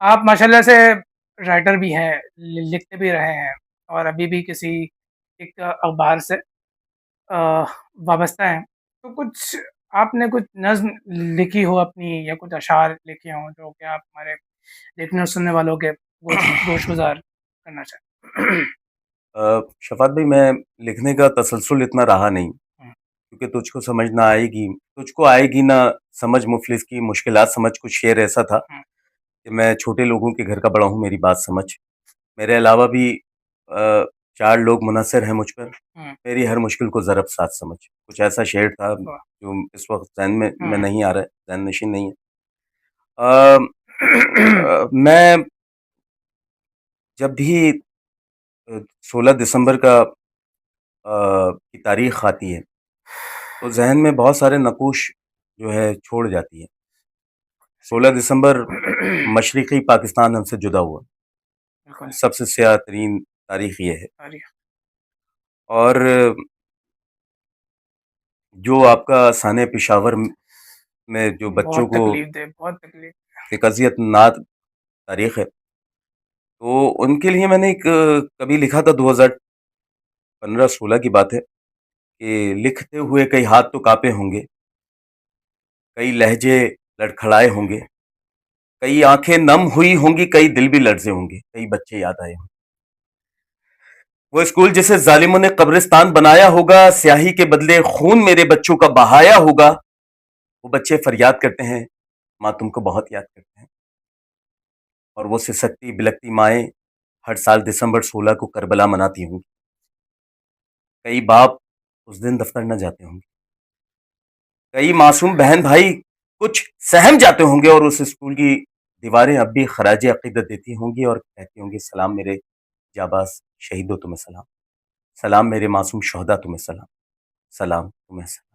آپ ماشاءاللہ سے رائٹر بھی ہیں، لکھتے بھی رہے ہیں، اور ابھی بھی کسی ایک اخبار سے وابستہ ہیں، تو کچھ آپ نے کچھ نظم لکھی ہو اپنی، یا کچھ اشعار لکھے ہوں جو کہ آپ ہمارے دیکھنے اور سننے والوں کے گوش گزار کرنا چاہیں؟ شفاعت بھائی، میں لکھنے کا تسلسل اتنا رہا نہیں، کیونکہ تجھ کو سمجھ نہ آئے گی، تجھ کو آئے گی نہ سمجھ مفلس کی مشکلات سمجھ. کچھ شعر ایسا تھا کہ میں چھوٹے لوگوں کے گھر کا بڑا ہوں، میری بات سمجھ. میرے علاوہ بھی 4 لوگ منحصر ہیں مجھ پر، میری ہر مشکل کو ضرب ساتھ سمجھ. کچھ ایسا شعر تھا جو اس وقت ذہن میں نہیں آ رہا ہے، ذہن نشین نہیں ہے. میں جب بھی 16 دسمبر کی تاریخ آتی ہے تو ذہن میں بہت سارے نقوش جو ہے چھوڑ جاتی ہے. 16 دسمبر مشرقی پاکستان ہم سے جدا ہوا، سب سے سیاہ ترین تاریخ یہ ہے. اور جو آپ کا سانحہ پشاور میں جو بچوں بہت کو تکلیف دے، بہت تکلیف. ایک اذیت ناک تاریخ ہے، تو ان کے لیے میں نے ایک کبھی لکھا تھا، 2015-16 کی بات ہے، کہ لکھتے ہوئے کئی ہاتھ تو کانپے ہوں گے، کئی لہجے لڑکھڑائے ہوں گے، کئی آنکھیں نم ہوئی ہوں گی، کئی دل بھی لرزے ہوں گے، کئی بچے یاد آئے ہوں گے. وہ اسکول جسے ظالموں نے قبرستان بنایا ہوگا، سیاہی کے بدلے خون میرے بچوں کا بہایا ہوگا. وہ بچے فریاد کرتے ہیں، ماں تم کو بہت یاد کرتے ہیں. اور وہ سسکتی بلکتی مائیں ہر سال دسمبر 16 کو کربلا مناتی ہوں گی. کئی باپ اس دن دفتر نہ جاتے ہوں گے، کئی معصوم بہن بھائی کچھ سہم جاتے ہوں گے، اور اس اسکول کی دیواریں اب بھی خراج عقیدت دیتی ہوں گی اور کہتی ہوں گی، سلام میرے جاباز شہیدوں، تمہیں سلام. سلام میرے معصوم شہداء، تمہیں سلام. سلام تمہیں سلام.